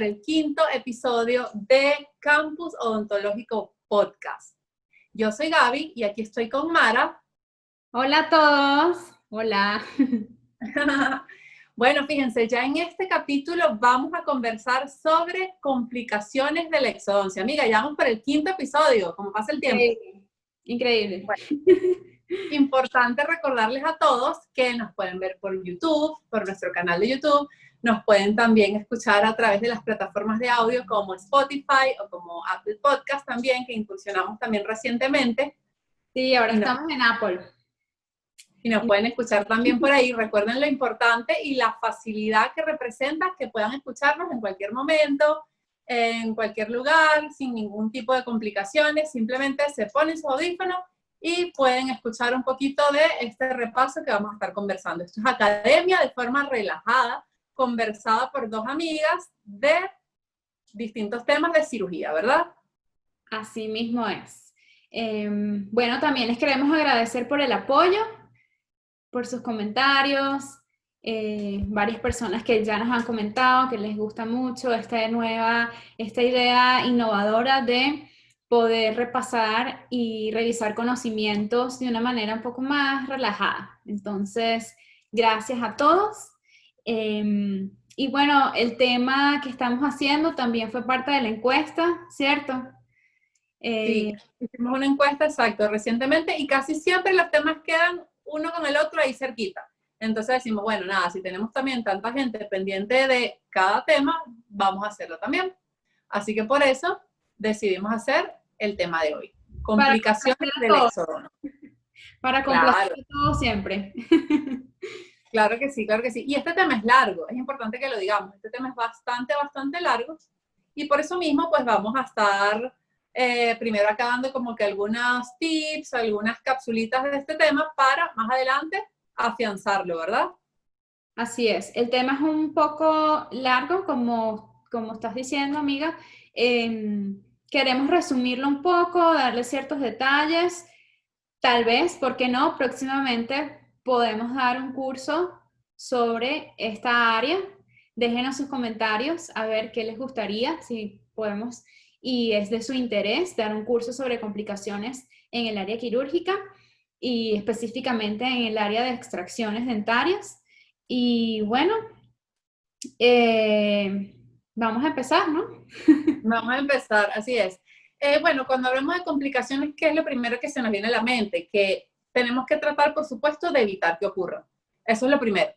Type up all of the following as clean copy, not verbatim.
por el 5º episodio de Campus Odontológico Podcast. Yo soy Gaby y aquí estoy con Mara. Hola a todos. Hola. Bueno, fíjense, ya en este capítulo vamos a conversar sobre complicaciones de la exodoncia. Amiga, ya vamos por el 5º episodio, como pasa el tiempo. Increíble. Bueno, importante recordarles a todos que nos pueden ver por YouTube, por nuestro canal de YouTube. Nos pueden también escuchar a través de las plataformas de audio como Spotify o como Apple Podcast también, que incursionamos también recientemente. Sí, ahora estamos en Apple. Y nos pueden escuchar también por ahí. Recuerden lo importante y la facilidad que representa que puedan escucharnos en cualquier momento, en cualquier lugar, sin ningún tipo de complicaciones. Simplemente se ponen su audífono y pueden escuchar un poquito de este repaso que vamos a estar conversando. Esto es academia de forma relajada, conversada por dos amigas de distintos temas de cirugía, ¿verdad? Así mismo es. Bueno, también les queremos agradecer por el apoyo, por sus comentarios. Varias personas que ya nos han comentado que les gusta mucho esta idea innovadora de poder repasar y revisar conocimientos de una manera un poco más relajada. Entonces, gracias a todos. Y bueno, el tema que estamos haciendo también fue parte de la encuesta, ¿cierto? Sí, hicimos una encuesta, exacto, recientemente, y casi siempre los temas quedan uno con el otro ahí cerquita. Entonces decimos, bueno, nada, si tenemos también tanta gente pendiente de cada tema, vamos a hacerlo también. Así que por eso decidimos hacer el tema de hoy. Complicaciones del exodono. Para complacer a todos siempre. Claro que sí, claro que sí. Y este tema es largo, es importante que lo digamos. Este tema es bastante largo. Y por eso mismo, pues vamos a estar primero acá dando como que algunos tips, algunas capsulitas de este tema para más adelante afianzarlo, ¿verdad? Así es. El tema es un poco largo, como estás diciendo, amiga. Queremos resumirlo un poco, darle ciertos detalles. Tal vez, ¿por qué no? Próximamente podemos dar un curso sobre esta área. Déjenos sus comentarios a ver qué les gustaría, si podemos, y es de su interés dar un curso sobre complicaciones en el área quirúrgica y específicamente en el área de extracciones dentarias. Y bueno, vamos a empezar, ¿no? Vamos a empezar, así es. Bueno, cuando hablamos de complicaciones, ¿qué es lo primero que se nos viene a la mente? Que tenemos que tratar, por supuesto, de evitar que ocurran. Eso es lo primero.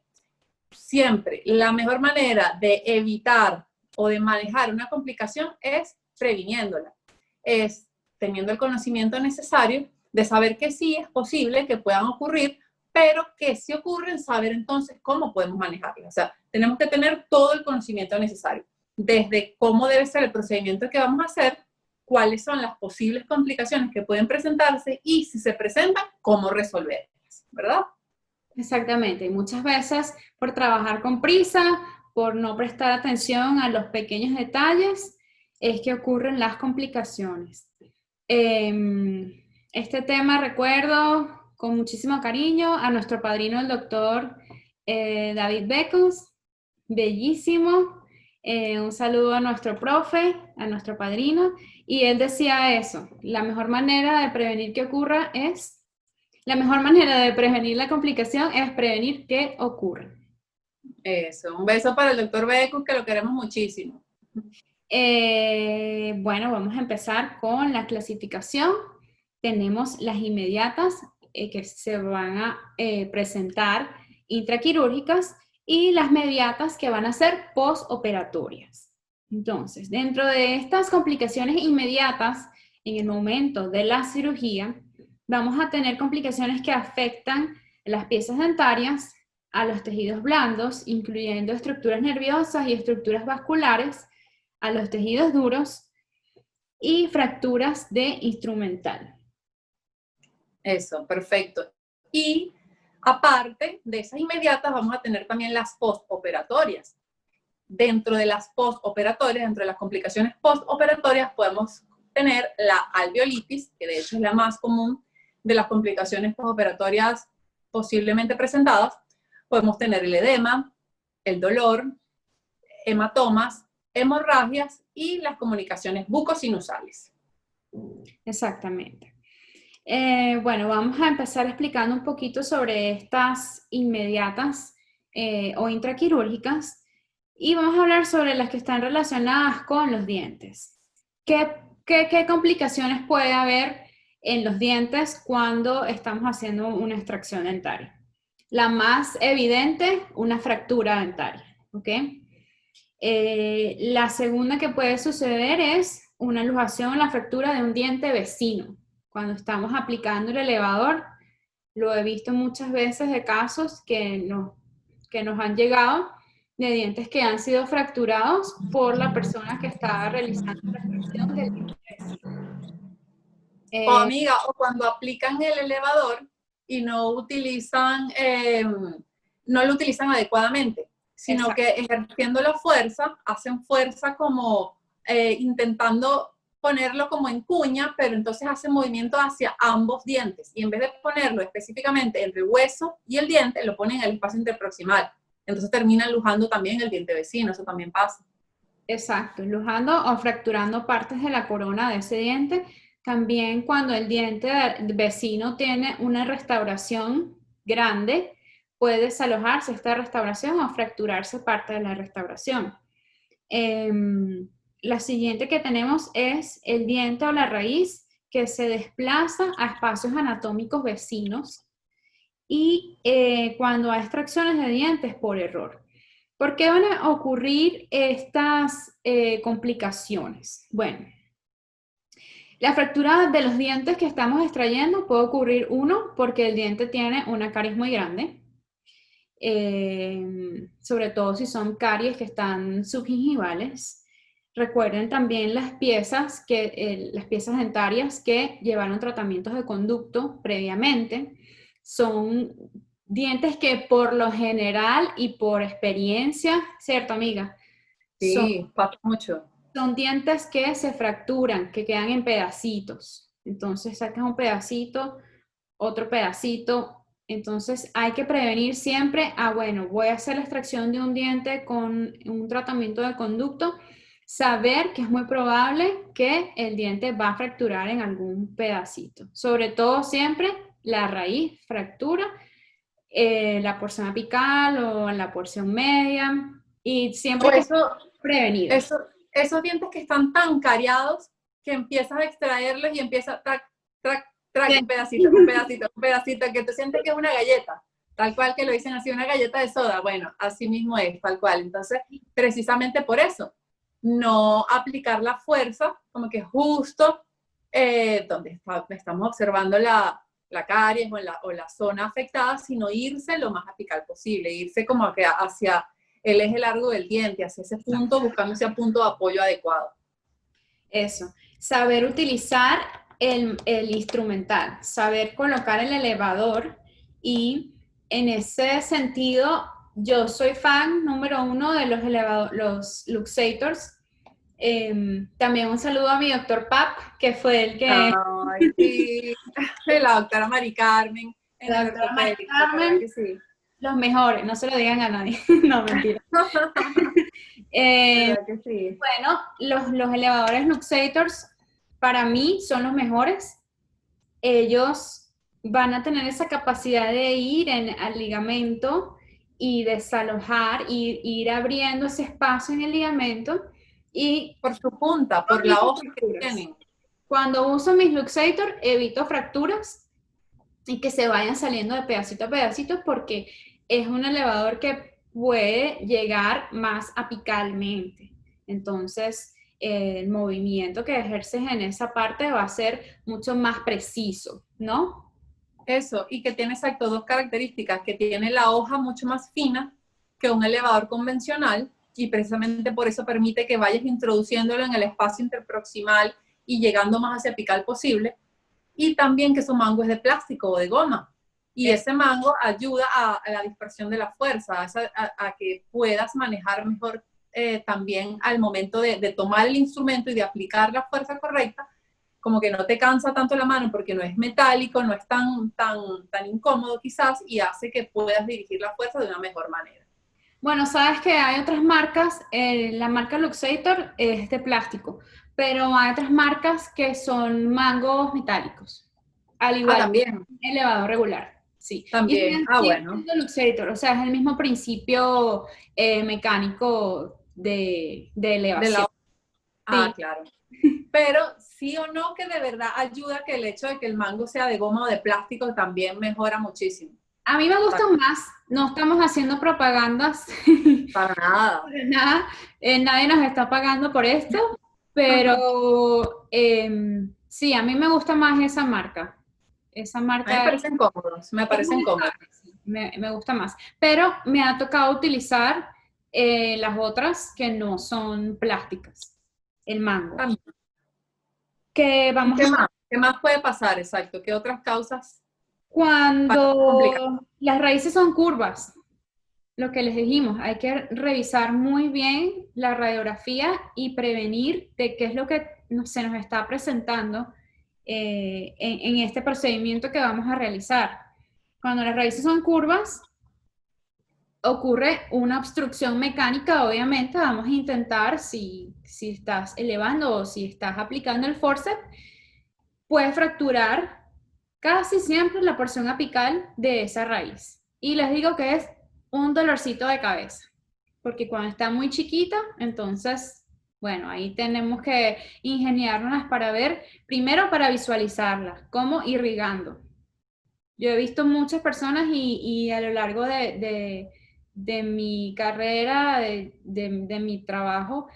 Siempre, la mejor manera de evitar o de manejar una complicación es previniéndola. Es teniendo el conocimiento necesario de saber que sí es posible que puedan ocurrir, pero que si ocurren, saber entonces cómo podemos manejarlas. O sea, tenemos que tener todo el conocimiento necesario, desde cómo debe ser el procedimiento que vamos a hacer, cuáles son las posibles complicaciones que pueden presentarse y si se presentan, cómo resolverlas, ¿verdad? Exactamente, y muchas veces por trabajar con prisa, por no prestar atención a los pequeños detalles, es que ocurren las complicaciones. Este tema recuerdo con muchísimo cariño a nuestro padrino, el doctor David Beckles, bellísimo. Un saludo a nuestro profe, a nuestro padrino, y él decía eso, la mejor manera de prevenir que ocurra es la mejor manera de prevenir la complicación es prevenir que ocurra. Eso, un beso para el doctor Becus, que lo queremos muchísimo. Bueno, vamos a empezar con la clasificación. Tenemos las inmediatas que se van a presentar intraquirúrgicas y las mediatas que van a ser postoperatorias. Entonces, dentro de estas complicaciones inmediatas, en el momento de la cirugía, vamos a tener complicaciones que afectan las piezas dentarias, a los tejidos blandos, incluyendo estructuras nerviosas y estructuras vasculares, a los tejidos duros y fracturas de instrumental. Eso, perfecto. Y aparte de esas inmediatas, vamos a tener también las postoperatorias. Dentro de las postoperatorias, dentro de las complicaciones postoperatorias, podemos tener la alveolitis, que de hecho es la más común de las complicaciones postoperatorias posiblemente presentadas. Podemos tener el edema, el dolor, hematomas, hemorragias y las comunicaciones bucosinusales. Exactamente. Bueno, vamos a empezar explicando un poquito sobre estas inmediatas o intraquirúrgicas y vamos a hablar sobre las que están relacionadas con los dientes. ¿Qué complicaciones puede haber en los dientes cuando estamos haciendo una extracción dentaria? La más evidente, una fractura dentaria, ¿ok? La segunda que puede suceder es una luxación o la fractura de un diente vecino. Cuando estamos aplicando el elevador, lo he visto muchas veces de casos que nos han llegado de dientes que han sido fracturados por la persona que estaba realizando la extracción del diente vecino. O amiga, o cuando aplican el elevador y no utilizan, no lo utilizan adecuadamente, sino Exacto. que ejerciendo la fuerza, hacen fuerza como intentando ponerlo como en cuña, pero entonces hacen movimiento hacia ambos dientes. Y en vez de ponerlo específicamente entre el hueso y el diente, lo ponen en el espacio interproximal. Entonces terminan lujando también el diente vecino, eso también pasa. Exacto, lujando o fracturando partes de la corona de ese diente. También cuando el diente vecino tiene una restauración grande, puede desalojarse esta restauración o fracturarse parte de la restauración. La siguiente que tenemos es el diente o la raíz que se desplaza a espacios anatómicos vecinos y cuando hay extracciones de dientes por error. ¿Por qué van a ocurrir estas complicaciones? Bueno, la fractura de los dientes que estamos extrayendo puede ocurrir, uno, porque el diente tiene una caries muy grande, sobre todo si son caries que están subgingivales. Recuerden también las piezas dentarias que llevaron tratamientos de conducto previamente. Son dientes que por lo general y por experiencia, ¿cierto, amiga? Sí, pasa mucho. Son dientes que se fracturan, que quedan en pedacitos. Entonces sacas un pedacito, otro pedacito. Entonces hay que prevenir siempre, bueno, voy a hacer la extracción de un diente con un tratamiento de conducto, saber que es muy probable que el diente va a fracturar en algún pedacito. Sobre todo siempre la raíz fractura, la porción apical o la porción media y siempre O que esté prevenido. esos dientes que están tan cariados que empiezas a extraerlos y empieza trac, trac, trac, un pedacito, un pedacito, un pedacito, que tú sientes que es una galleta, tal cual que lo dicen así, una galleta de soda. Bueno, así mismo es, tal cual. Entonces, precisamente por eso, no aplicar la fuerza, como que justo donde estamos observando la caries o la zona afectada, sino irse lo más apical posible, irse como que hacia el eje largo del diente, hacia ese punto, buscando ese punto de apoyo adecuado. Eso, saber utilizar el instrumental, saber colocar el elevador y en ese sentido yo soy fan número uno de los luxators. También un saludo a mi doctor Pap, que fue el que... Ay, sí, la doctora Mari Carmen, en La el doctora Mari ortopédico, ¿verdad Carmen, que sí? los mejores, no se lo digan a nadie, no, mentira. ¿Verdad que sí? Bueno, los elevadores luxators para mí son los mejores. Ellos van a tener esa capacidad de ir al ligamento y desalojar y ir abriendo ese espacio en el ligamento y Por su punta, por la hoja que tienen. cuando uso mis luxators evito fracturas y que se vayan saliendo de pedacito a pedacito porque es un elevador que puede llegar más apicalmente. Entonces, el movimiento que ejerces en esa parte va a ser mucho más preciso, ¿no? Eso, y que tiene exacto dos características, que tiene la hoja mucho más fina que un elevador convencional, y precisamente por eso permite que vayas introduciéndolo en el espacio interproximal y llegando más hacia apical posible, y también que su mango es de plástico o de goma, y ese mango ayuda a la dispersión de la fuerza, a que puedas manejar mejor también al momento de tomar el instrumento y de aplicar la fuerza correcta, como que no te cansa tanto la mano porque no es metálico, no es tan incómodo quizás, y hace que puedas dirigir la fuerza de una mejor manera. Bueno, sabes que hay otras marcas, la marca Luxator es de plástico, pero hay otras marcas que son mangos metálicos, al Ah, igual que también, un elevador regular, sí. Y también. Ah, sigue bueno. siendo Luxator, o sea, es el mismo principio mecánico de De elevación. la... Ah, Sí, claro. Pero sí o no que de verdad ayuda que el hecho de que el mango sea de goma o de plástico también mejora muchísimo. a mí me Para gustan más, no estamos haciendo propagandas, para nada. para nada, nadie nos está pagando por esto, pero sí, a mí me gusta más esa marca. Esa A mí me marca parecen cómodos, me es más parecen cómodos. estable, sí, me gusta más. Pero me ha tocado utilizar las otras que no son plásticas, el mango. También. Que ¿Y vamos qué a más? ¿Qué más puede pasar? Exacto. ¿Qué otras causas para complicar? cuando las raíces son curvas. Lo que les dijimos, hay que revisar muy bien la radiografía y prevenir de qué es lo que se nos está presentando en este procedimiento que vamos a realizar. Cuando las raíces son curvas, ocurre una obstrucción mecánica, obviamente, vamos a intentar, si estás elevando o si estás aplicando el forceps, puedes fracturar casi siempre la porción apical de esa raíz. Y les digo que es un dolorcito de cabeza, porque cuando está muy chiquita, entonces, bueno, ahí tenemos que ingeniárnoslas para ver, primero para visualizarla, cómo irrigando. Yo he visto muchas personas y a lo largo de mi carrera, de mi trabajo,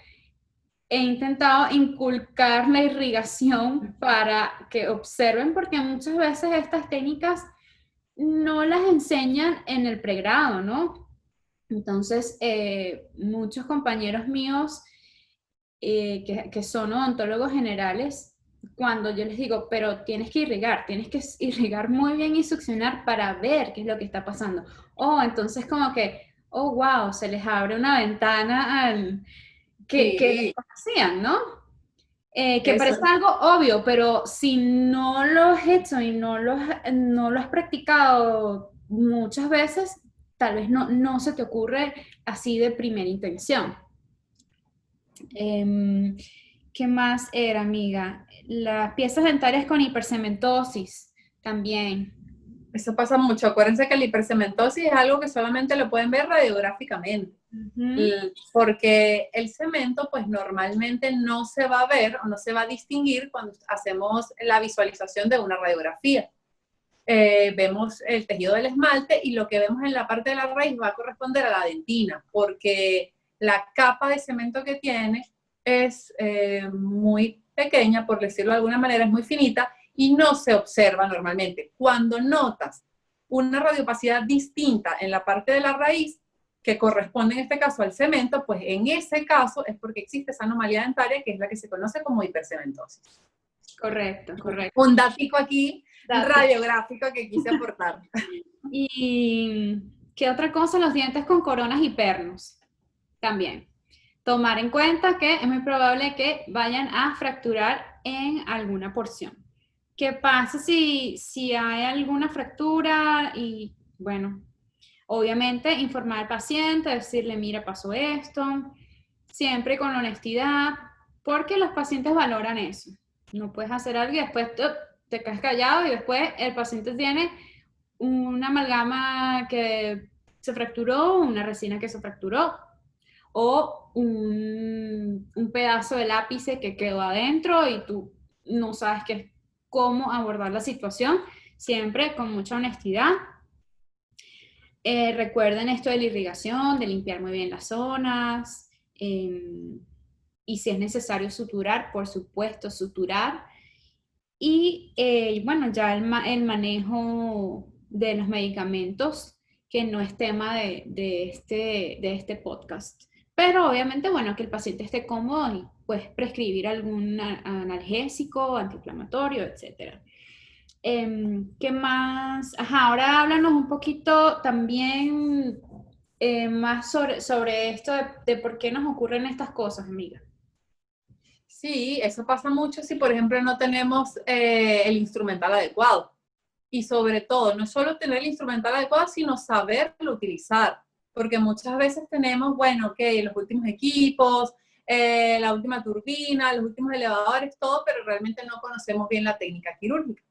he intentado inculcar la irrigación para que observen, porque muchas veces estas técnicas no las enseñan en el pregrado, ¿no? Entonces, muchos compañeros míos que son odontólogos generales, cuando yo les digo, pero tienes que irrigar muy bien y succionar para ver qué es lo que está pasando. Oh, entonces como que, oh, wow, se les abre una ventana al que Sí, hacían, ¿no? Que eso. parece algo obvio, pero si no lo has hecho y no lo has practicado muchas veces, tal vez no se te ocurre así de primera intención. Em, ¿Qué más era, amiga? Las piezas dentarias con hipercementosis también. Eso pasa mucho. Acuérdense que la hipercementosis es algo que solamente lo pueden ver radiográficamente. Ujú. Porque el cemento pues normalmente no se va a ver o no se va a distinguir cuando hacemos la visualización de una radiografía. Vemos el tejido del esmalte y lo que vemos en la parte de la raíz va a corresponder a la dentina, porque la capa de cemento que tiene es muy pequeña, por decirlo de alguna manera, es muy finita y no se observa normalmente. Cuando notas una radiopacidad distinta en la parte de la raíz, que corresponde en este caso al cemento, pues en ese caso es porque existe esa anomalía dentaria que es la que se conoce como hipercementosis. Correcto, correcto. Un datico aquí Dato. radiográfico que quise aportar. ¿Y qué otra cosa? Los dientes con coronas y pernos. También. Tomar en cuenta que es muy probable que vayan a fracturar en alguna porción. ¿Qué pasa si hay alguna fractura? Y bueno, obviamente informar al paciente, decirle, mira, pasó esto, siempre con honestidad, porque los pacientes valoran eso. No puedes hacer algo y después te quedas callado y después el paciente tiene una amalgama que se fracturó, una resina que se fracturó, o un pedazo del ápice que quedó adentro y tú no sabes cómo abordar la situación, siempre con mucha honestidad. Recuerden esto de la irrigación, de limpiar muy bien las zonas, y si es necesario suturar, por supuesto, suturar. Y bueno, ya el manejo de los medicamentos, que no es tema de este podcast. Pero obviamente, bueno, que el paciente esté cómodo y pues prescribir algún analgésico, antiinflamatorio, etcétera. ¿Qué más? Ajá, ahora háblanos un poquito también más sobre esto de por qué nos ocurren estas cosas, amiga. Sí, eso pasa mucho si, por ejemplo, no tenemos el instrumental adecuado. Y sobre todo, no solo tener el instrumental adecuado, sino saberlo utilizar. porque muchas veces tenemos, bueno, los últimos equipos, la última turbina, los últimos elevadores, todo, pero realmente no conocemos bien la técnica quirúrgica.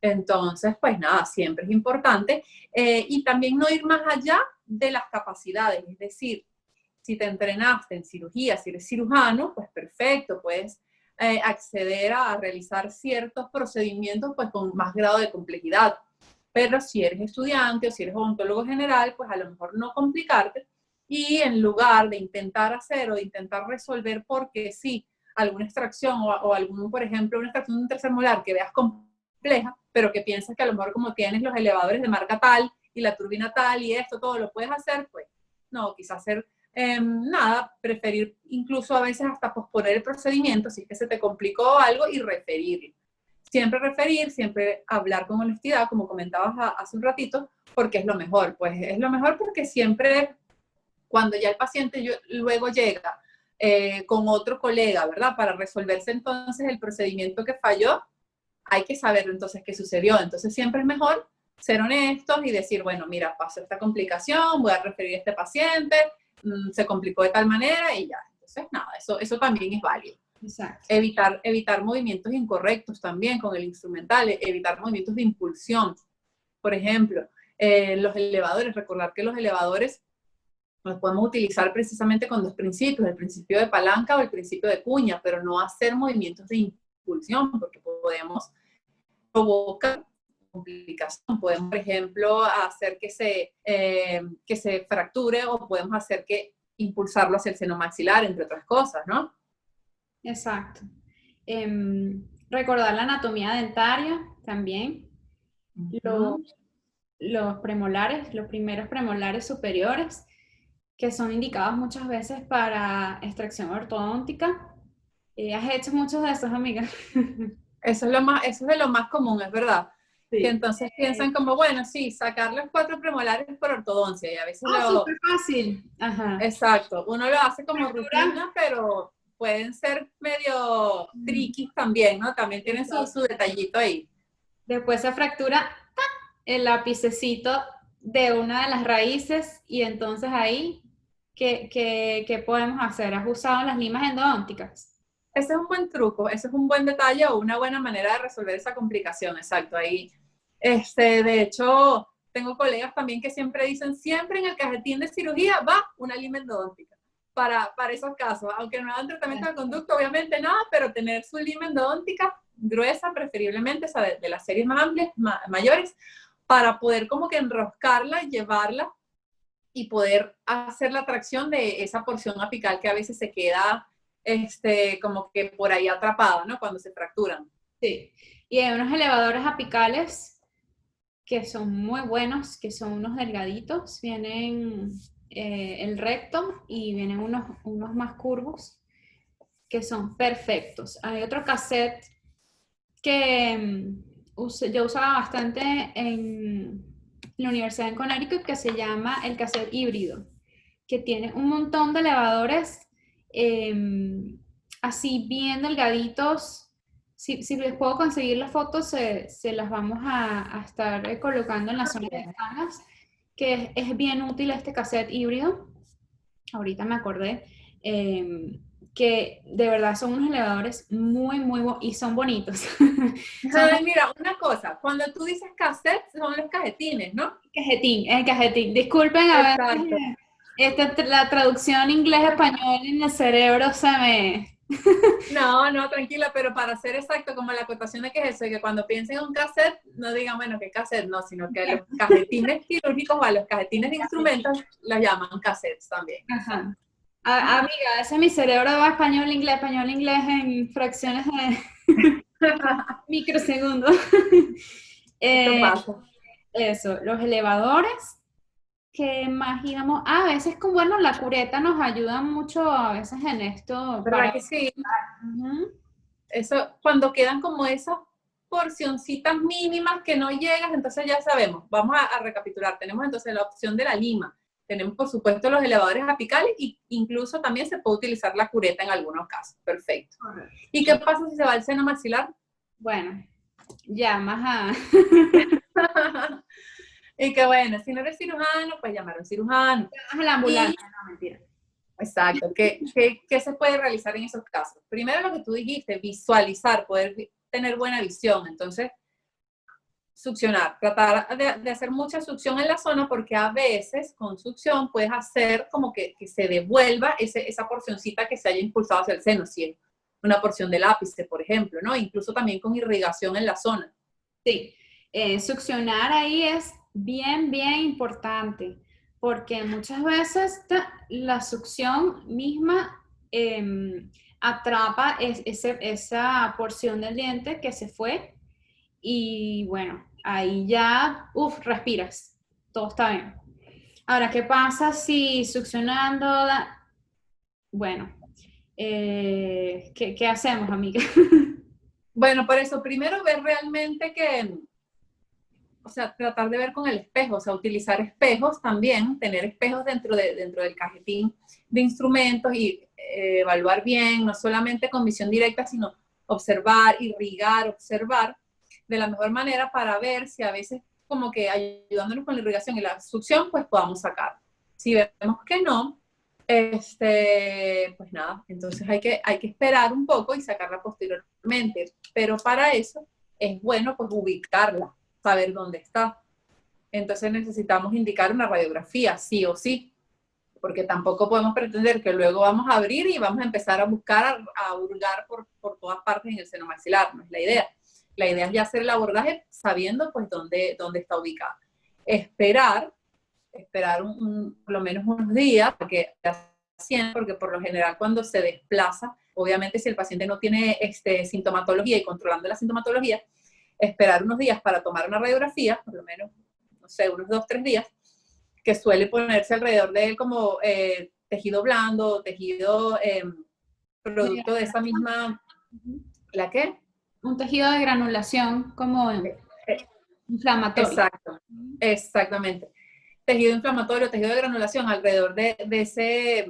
Entonces, pues nada, siempre es importante. Y también no ir más allá de las capacidades, es decir, si te entrenaste en cirugía, si eres cirujano, pues perfecto, puedes acceder a realizar ciertos procedimientos pues con más grado de complejidad. Pero si eres estudiante o si eres odontólogo general, pues a lo mejor no complicarte y en lugar de intentar hacer o de intentar resolver porque sí, alguna extracción o algún, por ejemplo, una extracción de un tercer molar que veas compleja, pero que piensas que a lo mejor como tienes los elevadores de marca tal y la turbina tal y esto, todo lo puedes hacer, pues no, quizás hacer nada, preferir incluso a veces hasta posponer el procedimiento si es que se te complicó algo y referirlo. Siempre referir, siempre hablar con honestidad, como comentabas hace un ratito, porque es lo mejor. Pues es lo mejor porque siempre, cuando ya el paciente luego llega con otro colega, ¿verdad? Para resolverse entonces el procedimiento que falló, hay que saber entonces qué sucedió. Entonces siempre es mejor ser honestos y decir, bueno, mira, pasó esta complicación, voy a referir a este paciente, se complicó de tal manera y ya. Entonces, nada, eso también es válido. Exacto. Evitar movimientos incorrectos también con el instrumental, evitar movimientos de impulsión. Por ejemplo, los elevadores, recordar que los elevadores los podemos utilizar precisamente con dos principios, el principio de palanca o el principio de cuña, pero no hacer movimientos de impulsión, porque podemos provocar complicación. Podemos, por ejemplo, hacer que se fracture o podemos hacer que impulsarlo hacia el seno maxilar, entre otras cosas, ¿no? Exacto. Recordar la anatomía dentaria también. Los premolares, los primeros premolares superiores, que son indicados muchas veces para extracción ortodóntica. ¿Has hecho muchos de esos, amiga? Eso es de lo más común, es verdad. Sí. Que entonces piensan como, bueno, sí, sacar los 4 premolares por ortodoncia y a veces súper fácil. Ajá. Exacto, uno lo hace como rutina, pero pueden ser medio tricky también, ¿no? También tienen su detallito ahí. Después se fractura el lapicecito de una de las raíces y entonces ahí, ¿qué podemos hacer? ¿Has usado las limas endodónticas? Ese es un buen truco, ese es un buen detalle o una buena manera de resolver esa complicación, exacto. Ahí, de hecho, tengo colegas también que siempre dicen, siempre en el cajetín de cirugía va una lima endodóntica para esos casos, aunque no hagan tratamiento de conducto, obviamente nada, pero tener su lima endodóntica gruesa, preferiblemente, o sea, de las series más amplias, mayores, para poder como que enroscarla, llevarla y poder hacer la tracción de esa porción apical que a veces se queda como que por ahí atrapada, ¿no? Cuando se fracturan. Sí. Y hay unos elevadores apicales que son muy buenos, que son unos delgaditos, vienen el recto y vienen unos más curvos, que son perfectos. Hay otro cassette que yo usaba bastante en la Universidad de Connecticut que se llama el cassette híbrido, que tiene un montón de elevadores así bien delgaditos. Si les puedo conseguir las fotos, se las vamos a estar colocando en la zona de ventanas, que es bien útil este cassette híbrido. Ahorita me acordé. Que de verdad son unos elevadores muy y son bonitos. Ay, mira, una cosa, cuando tú dices cassette, son los cajetines, ¿no? Cajetín, es el cajetín. Disculpen, a ver, la traducción inglés-español en el cerebro se me... No, tranquila, pero para ser exacto, como la acotación de que es eso, que cuando piensen en un cassette, no digan, bueno, ¿qué cassette? No, sino que los cajetines quirúrgicos o a los cajetines de instrumentos los llaman cassettes también. Ajá. Amiga, ese es mi cerebro va español-inglés en fracciones de microsegundos. Esto pasa. Eso, los elevadores, que imaginamos, a veces con, bueno, la cureta nos ayuda mucho a veces en esto. ¿Verdad que sí? Eso, cuando quedan como esas porcioncitas mínimas que no llegas, entonces ya sabemos, vamos a recapitular, tenemos entonces la opción de la lima, tenemos por supuesto los elevadores apicales e incluso también se puede utilizar la cureta en algunos casos, perfecto. ¿Y qué pasa si se va el seno maxilar? Bueno, ya más a... Y que bueno, si no eres cirujano, pues llamar a un cirujano. A la ambulancia, no, mentira. Exacto. ¿Qué se puede realizar en esos casos? Primero lo que tú dijiste, visualizar, poder tener buena visión. Entonces, succionar, tratar de hacer mucha succión en la zona porque a veces con succión puedes hacer como que se devuelva esa porcioncita que se haya impulsado hacia el seno, si es una porción del ápice, por ejemplo, ¿no? Incluso también con irrigación en la zona. Sí, succionar ahí es bien, bien importante, porque muchas veces la succión misma atrapa esa porción del diente que se fue y bueno, ahí ya, respiras, todo está bien. Ahora, ¿qué pasa si succionando, bueno, ¿qué hacemos, amiga? Bueno, por eso primero ver realmente o sea, tratar de ver con el espejo, o sea, utilizar espejos también, tener espejos dentro del cajetín de instrumentos y evaluar bien, no solamente con visión directa, sino observar, irrigar, observar de la mejor manera para ver si a veces como que ayudándonos con la irrigación y la succión, pues podamos sacar. Si vemos que no, pues nada, entonces hay que esperar un poco y sacarla posteriormente, pero para eso es bueno pues ubicarla, saber dónde está. Entonces necesitamos indicar una radiografía, sí o sí, porque tampoco podemos pretender que luego vamos a abrir y vamos a empezar a buscar, a hurgar por todas partes en el seno maxilar, no es la idea. La idea es ya hacer el abordaje sabiendo pues dónde está ubicada. Esperar por lo menos unos días, porque por lo general cuando se desplaza, obviamente si el paciente no tiene sintomatología y controlando la sintomatología, esperar unos días para tomar una radiografía, por lo menos, no sé, unos 2, 3 días, que suele ponerse alrededor de él como tejido blando, tejido producto de esa misma, ¿la qué? Un tejido de granulación como inflamatorio. Exacto, exactamente. Tejido inflamatorio, tejido de granulación alrededor de ese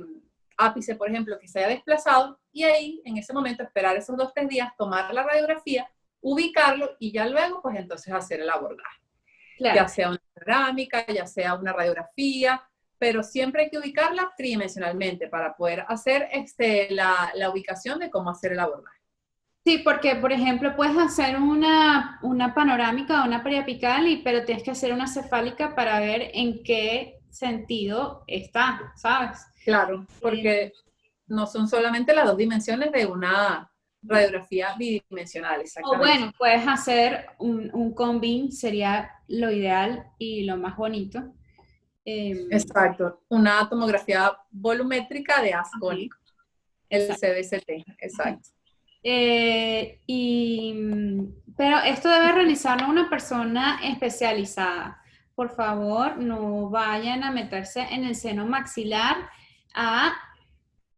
ápice, por ejemplo, que se haya desplazado, y ahí, en ese momento, esperar esos 2, 3 días, tomar la radiografía, ubicarlo, y ya luego, pues entonces hacer el abordaje. Claro. Ya sea una panorámica, ya sea una radiografía, pero siempre hay que ubicarla tridimensionalmente para poder hacer la ubicación de cómo hacer el abordaje. Sí, porque, por ejemplo, puedes hacer una panorámica o una periapical, pero tienes que hacer una cefálica para ver en qué sentido está, ¿sabes? Claro, porque no son solamente las 2 dimensiones de una radiografía bidimensional, O exactamente. bueno, puedes hacer un combin, sería lo ideal y lo más bonito. Exacto, una tomografía volumétrica de Asconi, el Exacto. CBCT, exacto. Pero esto debe realizarlo una persona especializada. Por favor, no vayan a meterse en el seno maxilar a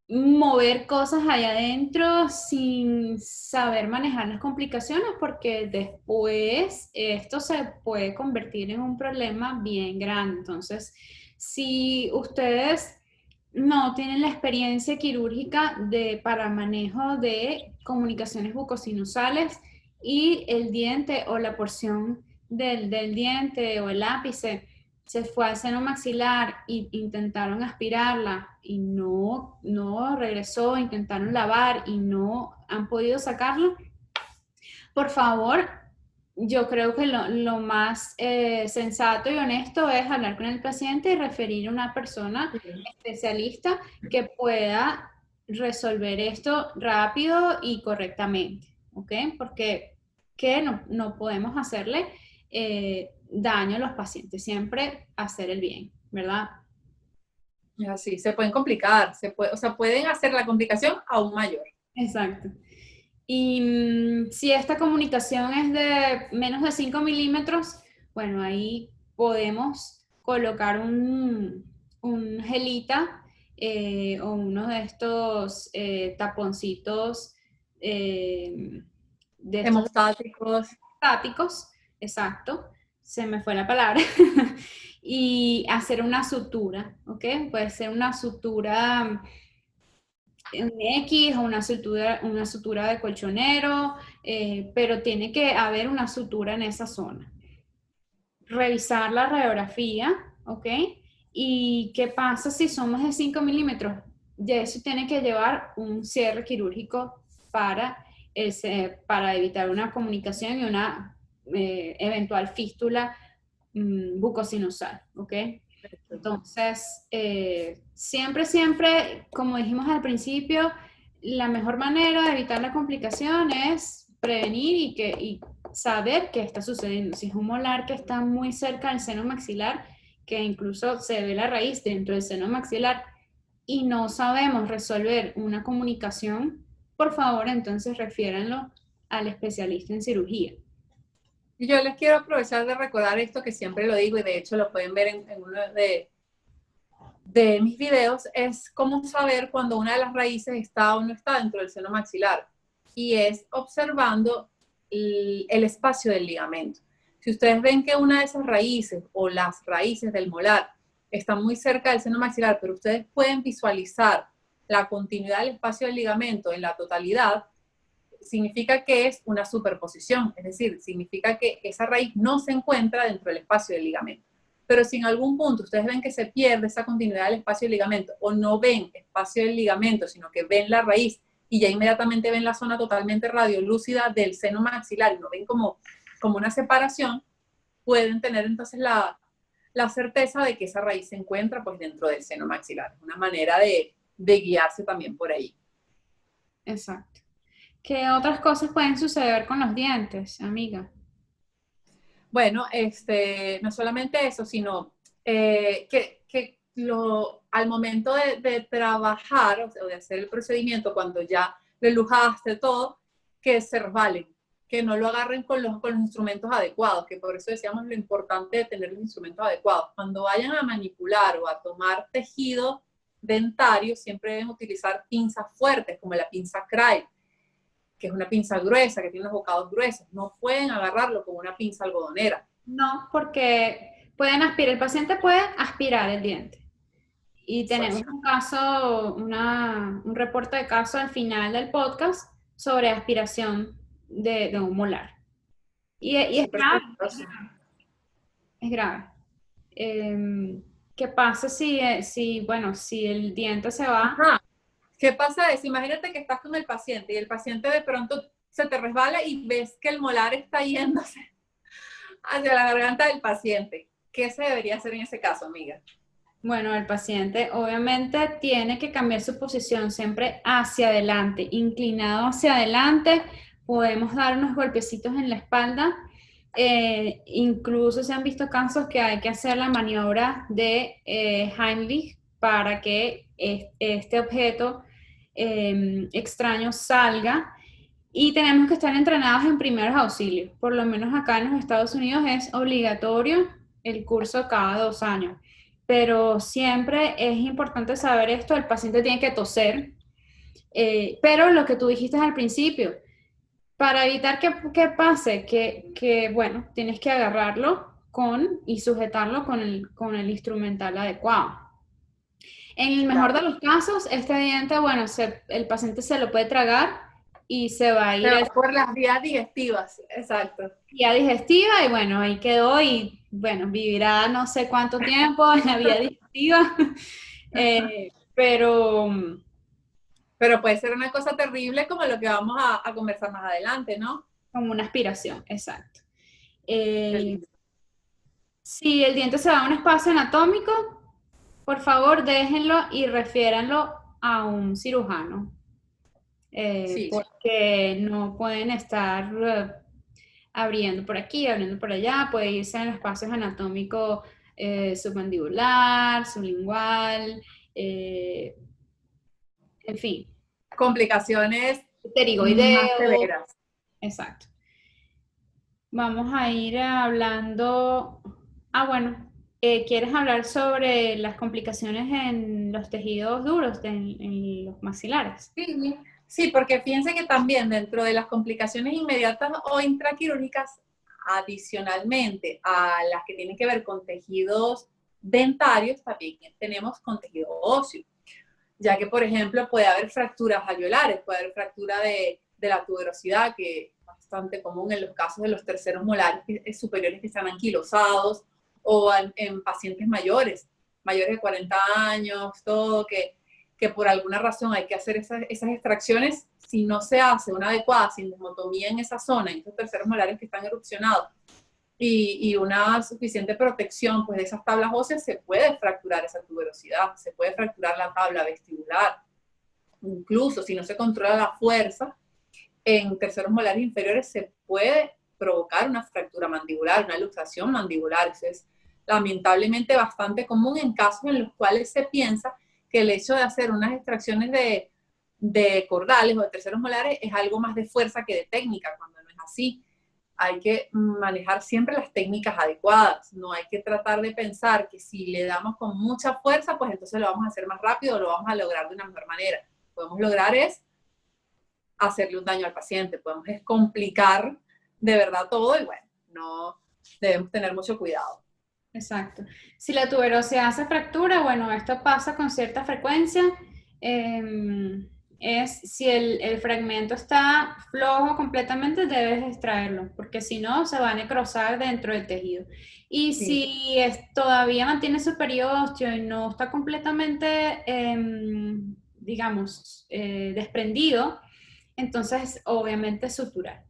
mover cosas allá adentro sin saber manejar las complicaciones, porque después esto se puede convertir en un problema bien grande. Entonces, si ustedes no tienen la experiencia quirúrgica para manejo de comunicaciones bucosinusales y el diente o la porción del diente o el ápice se fue al seno maxilar e intentaron aspirarla y no regresó, intentaron lavar y no han podido sacarlo, por favor, yo creo que lo más sensato y honesto es hablar con el paciente y referir a una persona especialista que pueda resolver esto rápido y correctamente, ¿ok? Porque no podemos hacerle daño a los pacientes, siempre hacer el bien, ¿verdad? Así, se pueden complicar, o sea, pueden hacer la complicación aún mayor. Exacto. Y si esta comunicación es de menos de 5 milímetros, bueno, ahí podemos colocar un gelita o uno de estos taponcitos de estos Hemostáticos. estáticos, exacto, se me fue la palabra, y hacer una sutura, ¿ok? Puede ser una sutura un X o una sutura de colchonero, pero tiene que haber una sutura en esa zona. revisar la radiografía, ¿ok? ¿Y qué pasa si son más de 5 milímetros? De eso tiene que llevar un cierre quirúrgico para evitar una comunicación y una eventual fístula bucosinusal, ¿ok? Entonces, siempre, como dijimos al principio, la mejor manera de evitar la complicación es prevenir y saber qué está sucediendo. Si es un molar que está muy cerca del seno maxilar, que incluso se ve la raíz dentro del seno maxilar y no sabemos resolver una comunicación, por favor, entonces refiéranlo al especialista en cirugía. Y yo les quiero aprovechar de recordar esto que siempre lo digo y de hecho lo pueden ver en uno de mis videos, es cómo saber cuando una de las raíces está o no está dentro del seno maxilar. Y es observando el espacio del ligamento. Si ustedes ven que una de esas raíces o las raíces del molar están muy cerca del seno maxilar, pero ustedes pueden visualizar la continuidad del espacio del ligamento en la totalidad, significa que es una superposición, es decir, significa que esa raíz no se encuentra dentro del espacio del ligamento. Pero si en algún punto ustedes ven que se pierde esa continuidad del espacio del ligamento o no ven espacio del ligamento, sino que ven la raíz y ya inmediatamente ven la zona totalmente radiolúcida del seno maxilar y no ven como una separación, pueden tener entonces la certeza de que esa raíz se encuentra pues dentro del seno maxilar. Es una manera de guiarse también por ahí. Exacto. ¿Qué otras cosas pueden suceder con los dientes, amiga? Bueno, no solamente eso, sino al momento de trabajar o de hacer el procedimiento, cuando ya lo elujaste todo, que se resbalen, que no lo agarren con los instrumentos adecuados, que por eso decíamos lo importante de tener los instrumentos adecuados. Cuando vayan a manipular o a tomar tejido dentario, siempre deben utilizar pinzas fuertes, como la pinza Craig, que es una pinza gruesa, que tiene los bocados gruesos. No pueden agarrarlo con una pinza algodonera. No, porque el paciente puede aspirar el diente. Y tenemos un caso, un reporte de caso al final del podcast sobre aspiración de un molar. Y es grave. Es grave. ¿Qué pasa si el diente se va? Ajá. ¿Qué pasa? Imagínate que estás con el paciente y el paciente de pronto se te resbala y ves que el molar está yéndose hacia la garganta del paciente. ¿Qué se debería hacer en ese caso, amiga? Bueno, el paciente obviamente tiene que cambiar su posición siempre hacia adelante, inclinado hacia adelante. Podemos dar unos golpecitos en la espalda. Incluso se han visto casos que hay que hacer la maniobra de Heimlich para que este objeto extraño salga. Y tenemos que estar entrenados en primeros auxilios. Por lo menos acá en los Estados Unidos es obligatorio el curso cada 2 años. Pero siempre es importante saber esto, el paciente tiene que toser, pero lo que tú dijiste al principio, para evitar que pase, bueno, tienes que agarrarlo y sujetarlo con el instrumental adecuado. En el mejor de los casos, este diente, bueno, el paciente se lo puede tragar y se va a ir por las vías digestivas, exacto. Vía digestiva y bueno, ahí quedó y bueno, vivirá no sé cuánto tiempo en la vía digestiva, pero puede ser una cosa terrible como lo que vamos a conversar más adelante, ¿no? como una aspiración, exacto. Si el diente se va a un espacio anatómico, por favor déjenlo y refiéranlo a un cirujano. Sí. Porque no pueden estar abriendo por aquí, abriendo por allá, puede irse en espacios anatómicos submandibular, sublingual, en fin. Complicaciones Pterigoideo. Más severas. Exacto. Vamos a ir hablando, ¿quieres hablar sobre las complicaciones en los tejidos duros, en los maxilares? Sí, porque fíjense que también dentro de las complicaciones inmediatas o intraquirúrgicas, adicionalmente a las que tienen que ver con tejidos dentarios, también tenemos con tejido óseo, ya que, por ejemplo, puede haber fracturas alveolares, puede haber fractura de la tuberosidad, que bastante común en los casos de los terceros molares superiores que están anquilosados, o en pacientes mayores de 40 años, todo, que por alguna razón hay que hacer esas extracciones. Si no se hace una adecuada sindesmotomía en esa zona, en esos terceros molares que están erupcionados, y una suficiente protección pues, de esas tablas óseas, se puede fracturar esa tuberosidad, se puede fracturar la tabla vestibular. Incluso si no se controla la fuerza, en terceros molares inferiores se puede provocar una fractura mandibular, una luxación mandibular. Eso es lamentablemente bastante común en casos en los cuales se piensa que el hecho de hacer unas extracciones de cordales o de terceros molares es algo más de fuerza que de técnica, cuando no es así. Hay que manejar siempre las técnicas adecuadas. No hay que tratar de pensar que si le damos con mucha fuerza, pues entonces lo vamos a hacer más rápido o lo vamos a lograr de una mejor manera. Podemos lograr es hacerle un daño al paciente, podemos es complicar de verdad todo, y bueno, no debemos tener mucho cuidado. Exacto. Si la tuberosidad hace fractura, bueno, esto pasa con cierta frecuencia. Si el fragmento está flojo completamente, debes extraerlo, porque si no, se va a necrosar dentro del tejido. Y si todavía mantiene su periósteo y no está completamente, digamos, desprendido, entonces obviamente suturar.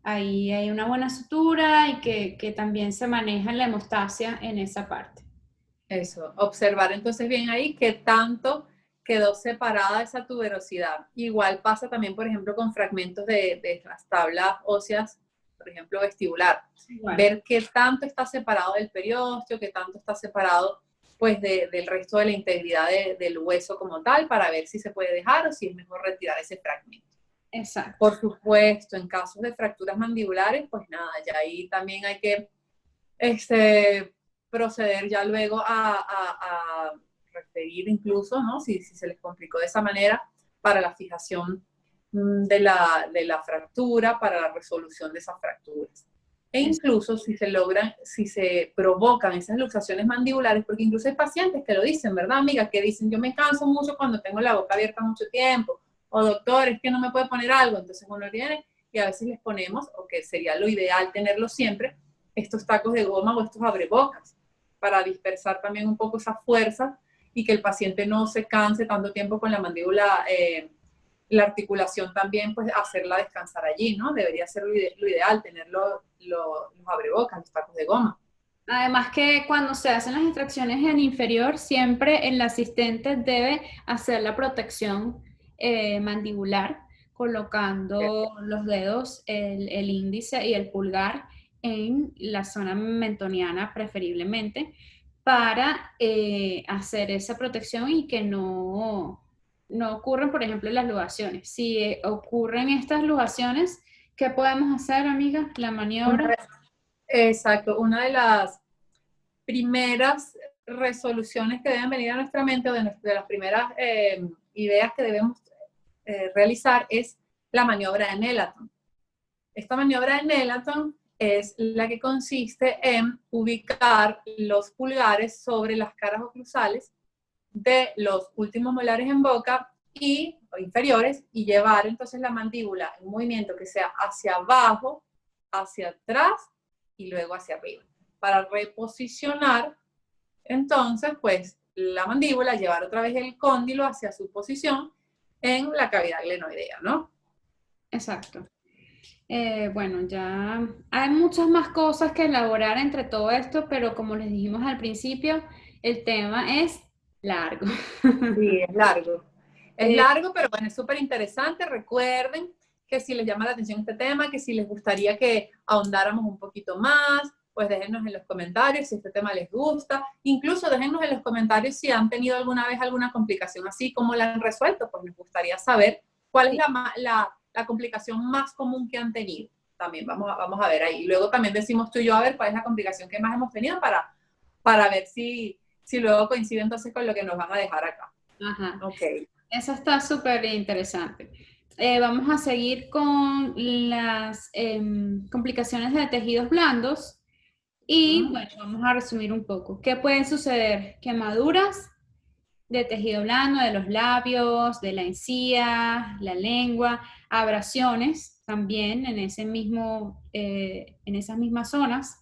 Ahí hay una buena sutura y que también se maneja la hemostasia en esa parte. Eso, observar entonces bien ahí qué tanto quedó separada esa tuberosidad. Igual pasa también, por ejemplo, con fragmentos de las tablas óseas, por ejemplo, vestibular. Bueno. Ver qué tanto está separado del periósteo, qué tanto está separado pues del resto de la integridad del hueso como tal, para ver si se puede dejar o si es mejor retirar ese fragmento. Exacto. Por supuesto, en casos de fracturas mandibulares, pues nada, ya ahí también hay que proceder ya luego a referir incluso, ¿no? Si se les complicó de esa manera, para la fijación de la fractura, para la resolución de esas fracturas. E incluso si se provocan esas luxaciones mandibulares, porque incluso hay pacientes que lo dicen, ¿verdad, amiga? Que dicen, yo me canso mucho cuando tengo la boca abierta mucho tiempo, o doctor, es que no me puede poner algo. Entonces uno viene y a veces les ponemos, o que sería lo ideal tenerlo siempre, estos tacos de goma o estos abrebocas, para dispersar también un poco esa fuerza y que el paciente no se canse tanto tiempo con la mandíbula, la articulación también, pues hacerla descansar allí, ¿no? Debería ser lo ideal, tener los abrebocas, los tacos de goma. Además que cuando se hacen las extracciones en inferior, siempre el asistente debe hacer la protección mandibular, colocando los dedos, el índice y el pulgar en la zona mentoniana preferiblemente, para hacer esa protección y que no ocurran, por ejemplo, las luxaciones. Si ocurren estas luxaciones, ¿qué podemos hacer, amiga? La maniobra. Exacto, una de las primeras resoluciones que deben venir a nuestra mente, o de las primeras ideas que debemos realizar, es la maniobra de Nelaton. Esta maniobra de Nelaton es la que consiste en ubicar los pulgares sobre las caras oclusales de los últimos molares en boca o inferiores, y llevar entonces la mandíbula en un movimiento que sea hacia abajo, hacia atrás y luego hacia arriba, para reposicionar entonces pues la mandíbula, llevar otra vez el cóndilo hacia su posición en la cavidad glenoidea, ¿no? Exacto. Bueno, ya hay muchas más cosas que elaborar entre todo esto, pero como les dijimos al principio, el tema es largo. Sí, es largo. Es largo, pero bueno, es súper interesante. Recuerden que si les llama la atención este tema, que si les gustaría que ahondáramos un poquito más, pues déjennos en los comentarios si este tema les gusta. Incluso déjennos en los comentarios si han tenido alguna vez alguna complicación así, cómo la han resuelto, pues nos gustaría saber cuál es la complicación más común que han tenido. También vamos a ver ahí. Luego también decimos tú y yo a ver cuál es la complicación que más hemos tenido para ver si luego coincide entonces con lo que nos van a dejar acá. Ajá. Okay. Eso está súper interesante. Vamos a seguir con las complicaciones de tejidos blandos y bueno, vamos a resumir un poco. ¿Qué pueden suceder? Quemaduras de tejido blando, de los labios, de la encía, la lengua, abrasiones también en en esas mismas zonas.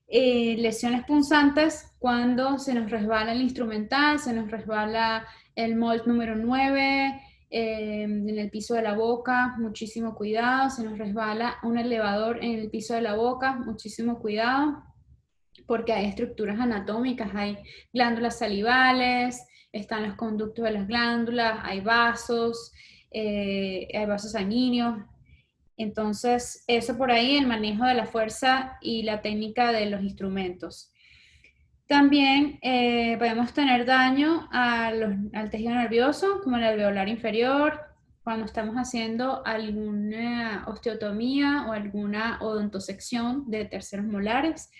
Lesiones punzantes cuando se nos resbala el instrumental, se nos resbala el MOLT número 9, en el piso de la boca, muchísimo cuidado. Se nos resbala un elevador en el piso de la boca, muchísimo cuidado, porque hay estructuras anatómicas, hay glándulas salivales, están los conductos de las glándulas, hay vasos sanguíneos. Entonces, eso por ahí, el manejo de la fuerza y la técnica de los instrumentos. También podemos tener daño al tejido nervioso, como el alveolar inferior, cuando estamos haciendo alguna osteotomía o alguna odontosección de terceros molares.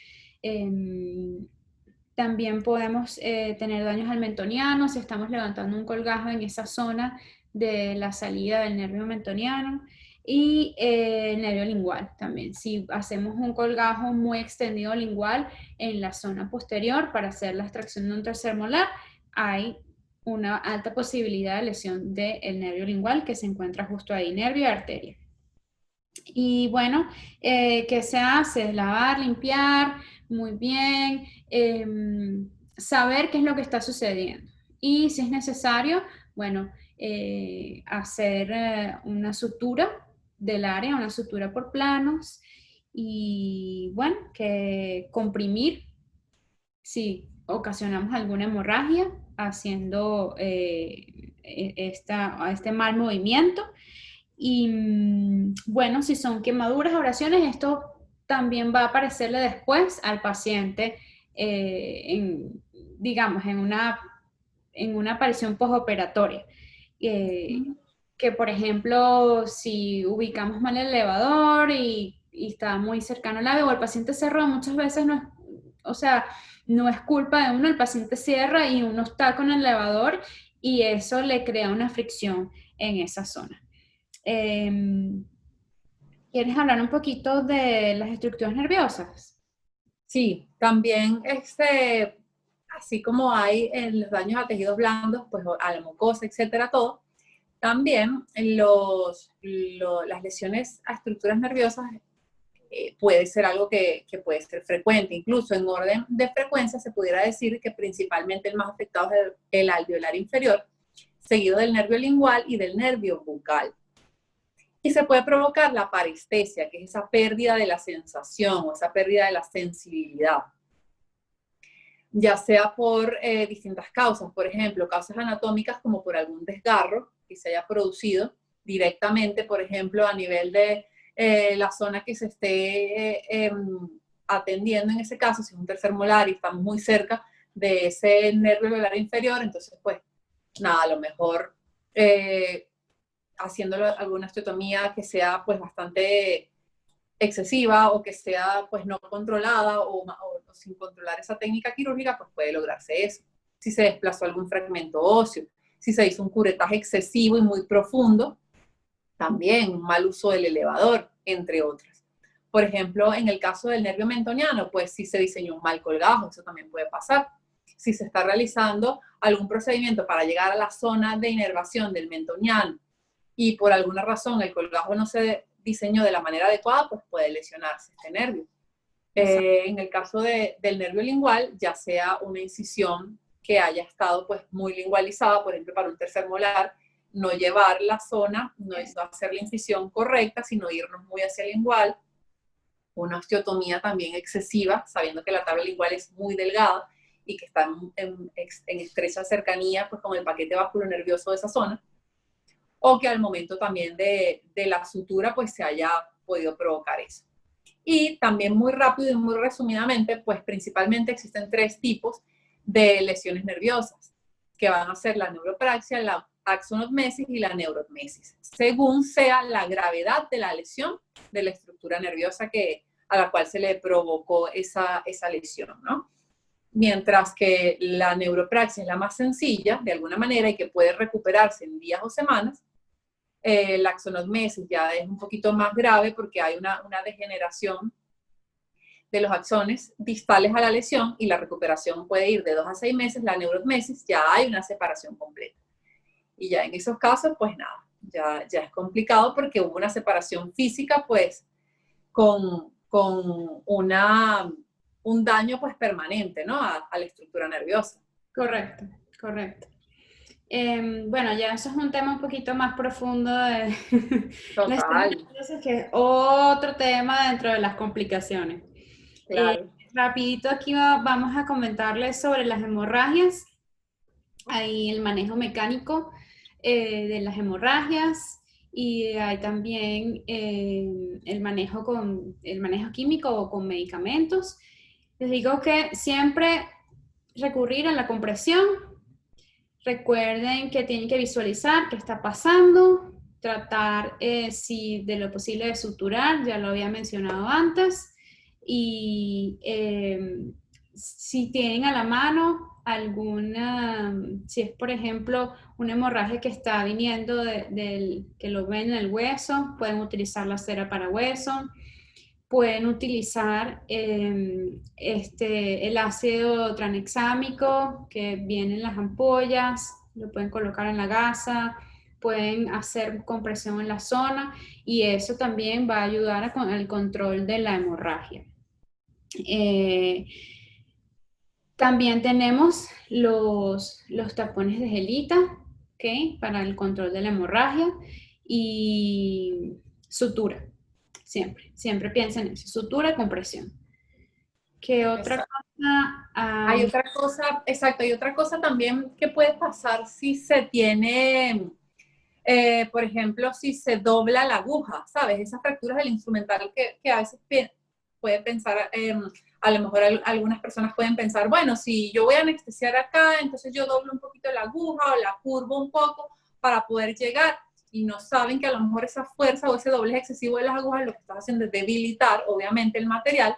También podemos tener daños al mentoniano si estamos levantando un colgajo en esa zona de la salida del nervio mentoniano. Y el nervio lingual también. Si hacemos un colgajo muy extendido lingual en la zona posterior para hacer la extracción de un tercer molar, hay una alta posibilidad de lesión del nervio lingual que se encuentra justo ahí, nervio y arteria. Y bueno, ¿qué se hace? Lavar, limpiar, muy bien, saber qué es lo que está sucediendo. Y si es necesario, bueno, hacer una sutura del área, una sutura por planos, y bueno, que comprimir si ocasionamos alguna hemorragia haciendo este mal movimiento. Y bueno, si son quemaduras, abrasiones, esto también va a aparecerle después al paciente, digamos, en una aparición postoperatoria. Que por ejemplo, si ubicamos mal el elevador y está muy cercano al labio, o el paciente cerró, muchas veces no es, o sea, no es culpa de uno, el paciente cierra y uno está con el elevador y eso le crea una fricción en esa zona. ¿Quieres hablar un poquito de las estructuras nerviosas? Sí, también así como hay en los daños a tejidos blandos, pues a la mucosa, etcétera, todo, también las lesiones a estructuras nerviosas puede ser algo que puede ser frecuente. Incluso en orden de frecuencia se pudiera decir que principalmente el más afectado es el alveolar inferior, seguido del nervio lingual y del nervio bucal. Y se puede provocar la parestesia, que es esa pérdida de la sensación o esa pérdida de la sensibilidad, ya sea por distintas causas, por ejemplo, causas anatómicas como por algún desgarro que se haya producido directamente, por ejemplo, a nivel de la zona que se esté atendiendo en ese caso, si es un tercer molar y estamos muy cerca de ese nervio alveolar inferior, entonces pues nada, a lo mejor haciéndolo alguna osteotomía que sea pues bastante excesiva o que sea pues no controlada o sin controlar esa técnica quirúrgica, pues puede lograrse eso. Si se desplazó algún fragmento óseo, si se hizo un curetaje excesivo y muy profundo, también un mal uso del elevador, entre otras. Por ejemplo, en el caso del nervio mentoniano, pues si se diseñó un mal colgajo, eso también puede pasar. Si se está realizando algún procedimiento para llegar a la zona de inervación del mentoniano y por alguna razón el colgajo no se diseñó de la manera adecuada, pues puede lesionarse este nervio. En el caso del nervio lingual, ya sea una incisión que haya estado pues muy lingualizada, por ejemplo para un tercer molar, no llevar la zona, no hacer la incisión correcta, sino irnos muy hacia el lingual, una osteotomía también excesiva, sabiendo que la tabla lingual es muy delgada y que está en estrecha cercanía pues con el paquete vasculonervioso de esa zona, o que al momento también de la sutura pues se haya podido provocar eso. Y también muy rápido y muy resumidamente, pues principalmente existen 3 tipos de lesiones nerviosas, que van a ser la neuropraxia, la axonotmesis y la neurotmesis, según sea la gravedad de la lesión de la estructura nerviosa a la cual se le provocó esa lesión, ¿no? Mientras que la neuropraxia es la más sencilla, de alguna manera, y que puede recuperarse en días o semanas, la axonotmesis ya es un poquito más grave porque hay una degeneración de los axones distales a la lesión y la recuperación puede ir de 2 a 6 meses. La neurotmesis ya hay una separación completa. Y ya en esos casos, pues nada, ya es complicado porque hubo una separación física, pues, con un daño, pues, permanente, ¿no? A la estructura nerviosa. Correcto, correcto. Bueno, ya eso es un tema un poquito más profundo de la Total, historia nerviosa, que es otro tema dentro de las complicaciones. claro. Rapidito aquí vamos a comentarles sobre las hemorragias, ahí el manejo mecánico de las hemorragias y hay también el manejo químico o con medicamentos. Les digo que siempre recurrir a la compresión. Recuerden que tienen que visualizar qué está pasando, tratar si de lo posible de suturar, ya lo había mencionado antes, y si tienen a la mano alguna, si es por ejemplo una hemorragia que está viniendo que lo ven en el hueso, pueden utilizar la cera para hueso. Pueden utilizar el ácido tranexámico que viene en las ampollas, lo pueden colocar en la gasa, pueden hacer compresión en la zona y eso también va a ayudar con el control de la hemorragia. También tenemos los tapones de gelita, ¿okay? Para el control de la hemorragia y sutura. Siempre piensen en eso, sutura y compresión. ¿Qué otra cosa? Hay otra cosa, exacto, hay otra cosa también que puede pasar si se tiene, por ejemplo, si se dobla la aguja, ¿sabes? Esas fracturas del instrumental que a veces puede pensar, a lo mejor algunas personas pueden pensar, bueno, si yo voy a anestesiar acá, entonces yo doblo un poquito la aguja o la curvo un poco para poder llegar, y no saben que a lo mejor esa fuerza o ese doblez excesivo de las agujas lo que estás haciendo es debilitar, obviamente, el material,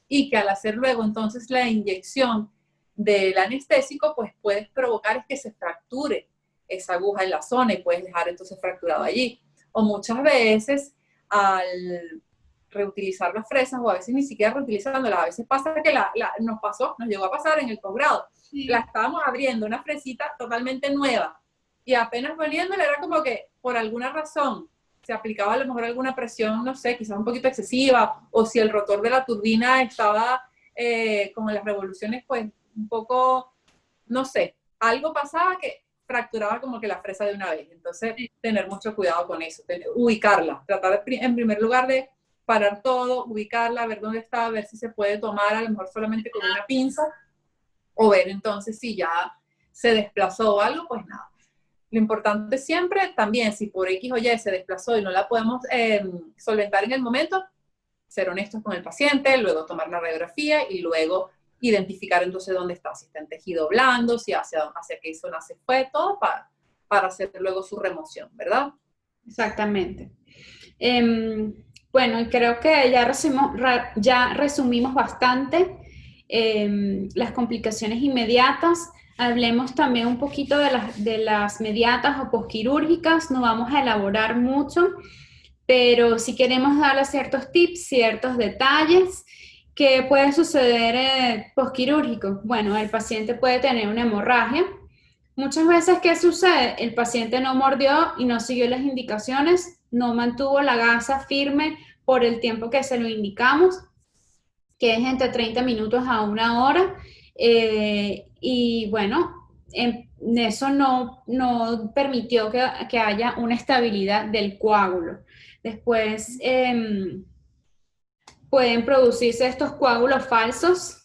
y que al hacer luego entonces la inyección del anestésico, pues puedes provocar es que se fracture esa aguja en la zona y puedes dejar entonces fracturado allí. O muchas veces al reutilizar las fresas, o a veces ni siquiera reutilizándolas, a veces pasa que nos llegó a pasar en el posgrado, sí. La estábamos abriendo, una fresita totalmente nueva, y apenas volviéndola era como que por alguna razón se aplicaba a lo mejor alguna presión, no sé, quizás un poquito excesiva, o si el rotor de la turbina estaba como en las revoluciones, pues un poco, no sé, algo pasaba que fracturaba como que la fresa de una vez. Entonces, tener mucho cuidado con eso, ubicarla, tratar en primer lugar de parar todo, ubicarla, ver dónde está, ver si se puede tomar a lo mejor solamente con una pinza, o ver entonces si ya se desplazó o algo, pues nada. Lo importante siempre también, si por X o Y se desplazó y no la podemos solventar en el momento, ser honestos con el paciente, luego tomar la radiografía y luego identificar entonces dónde está, si está en tejido blando, si hacia qué zona se fue, todo para hacer luego su remoción, ¿verdad? Exactamente. Bueno, creo que ya resumimos bastante las complicaciones inmediatas. Hablemos también un poquito de las mediatas o posquirúrgicas. No vamos a elaborar mucho, pero sí queremos darle ciertos tips, ciertos detalles. ¿Qué puede suceder posquirúrgico? Bueno, el paciente puede tener una hemorragia. Muchas veces, ¿qué sucede? El paciente no mordió y no siguió las indicaciones, no mantuvo la gasa firme por el tiempo que se lo indicamos, que es entre 30 minutos a 1 hora. Y bueno, eso no permitió que haya una estabilidad del coágulo. Después pueden producirse estos coágulos falsos,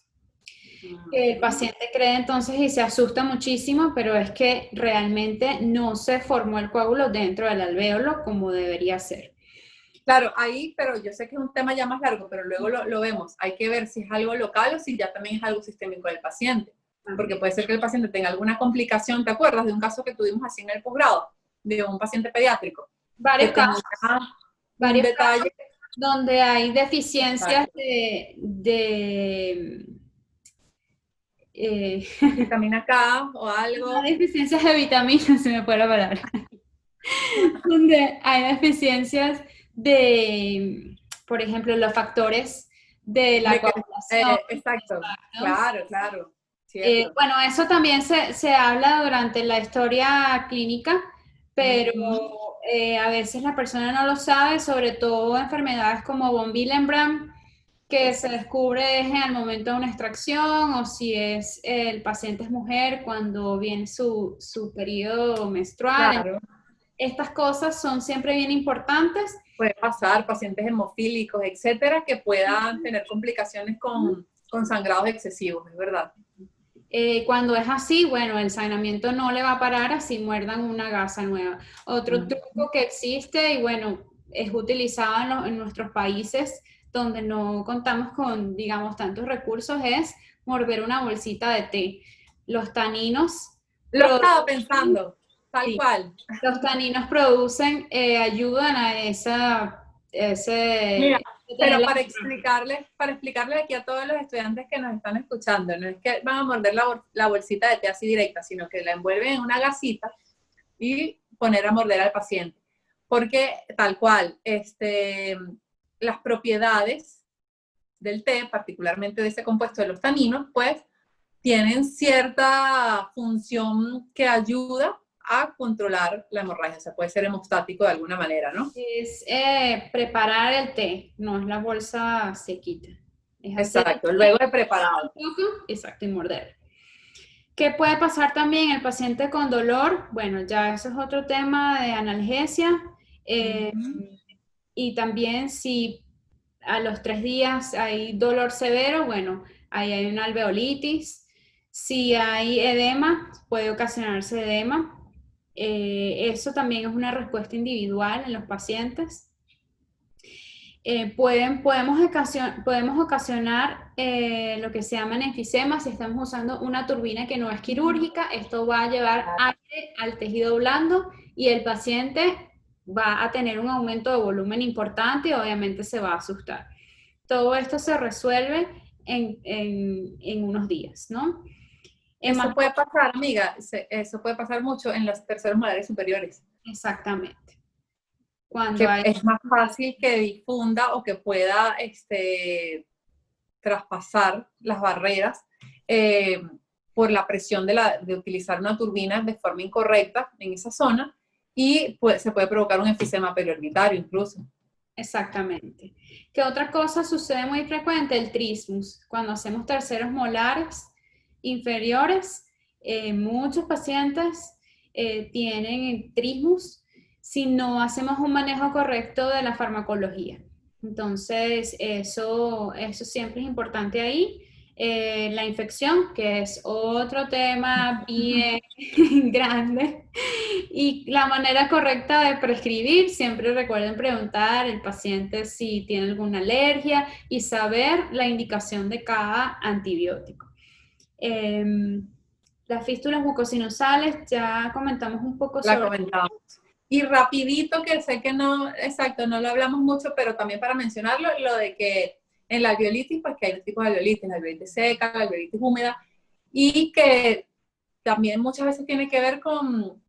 que el paciente cree entonces y se asusta muchísimo, pero es que realmente no se formó el coágulo dentro del alvéolo como debería ser. Claro, ahí, pero yo sé que es un tema ya más largo, pero luego lo vemos. Hay que ver si es algo local o si ya también es algo sistémico del paciente. Porque puede ser que el paciente tenga alguna complicación. ¿Te acuerdas de un caso que tuvimos así en el posgrado? De un paciente pediátrico. Varios casos. Varios casos donde hay deficiencias vitamina K o algo. Hay deficiencias de vitaminas, se me fue la palabra. Donde hay deficiencias de, por ejemplo, los factores de la coagulación. Exacto, claro. Bueno, eso también se habla durante la historia clínica, pero Ujú. a veces la persona no lo sabe, sobre todo enfermedades como von Willebrand, que se descubre es en el momento de una extracción o si es el paciente es mujer cuando viene su periodo menstrual. Claro, Estas cosas son siempre bien importantes. puede pasar pacientes hemofílicos, etcétera, que puedan tener complicaciones con sangrados excesivos, es verdad. Cuando es así, bueno, el sangramiento no le va a parar así muerdan una gasa nueva. Otro truco que existe y bueno, es utilizado en nuestros países donde no contamos con, digamos, tantos recursos es morder una bolsita de té. Los taninos Lo estaba producen, pensando, tal sí, cual. los taninos producen, ayudan a ese, Mira, tener pero la... para explicarles aquí a todos los estudiantes que nos están escuchando, no es que van a morder la bolsita de té así directa, sino que la envuelven en una gasita y poner a morder al paciente. Porque tal cual, las propiedades del té, particularmente de ese compuesto de los taninos, pues tienen cierta función que ayuda a controlar la hemorragia, o sea, puede ser hemostático de alguna manera, ¿no? Es preparar el té, no es la bolsa sequita. Es hacer el Exacto, té luego de preparado. un poco, exacto, y morder. ¿Qué puede pasar también el paciente con dolor? Bueno, ya eso es otro tema de analgesia. Eh, Uh-huh. y también si a los 3 días hay dolor severo, bueno, ahí hay una alveolitis. Si hay edema, puede ocasionarse edema. Eso también es una respuesta individual en los pacientes. Podemos ocasionar lo que se llaman enfisemas si estamos usando una turbina que no es quirúrgica. Esto va a llevar aire al tejido blando y el paciente va a tener un aumento de volumen importante y obviamente se va a asustar. Todo esto se resuelve en unos días, ¿no? Eso puede pasar, amiga, eso puede pasar mucho en los terceros molares superiores, Exactamente. Cuando que hay... es más fácil que difunda o que pueda traspasar las barreras eh, por la presión de utilizar una turbina de forma incorrecta en esa zona y pues, se puede provocar un enfisema periorbitario incluso. Exactamente. ¿Qué otra cosa sucede muy frecuente? El trismus. Cuando hacemos terceros molares inferiores, muchos pacientes tienen trismus si no hacemos un manejo correcto de la farmacología. Entonces, eso siempre es importante ahí. La infección, que es otro tema bien grande. Y la manera correcta de prescribir, siempre recuerden preguntar al paciente si tiene alguna alergia y saber la indicación de cada antibiótico. Las fístulas mucosinusales, ya comentamos un poco La sobre... comentamos. Y rapidito, que sé que no, exacto, no lo hablamos mucho, pero también para mencionarlo, lo de que en la alveolitis, pues que hay dos tipos de alveolitis, la alveolitis seca, la alveolitis húmeda, y que también muchas veces tiene que ver con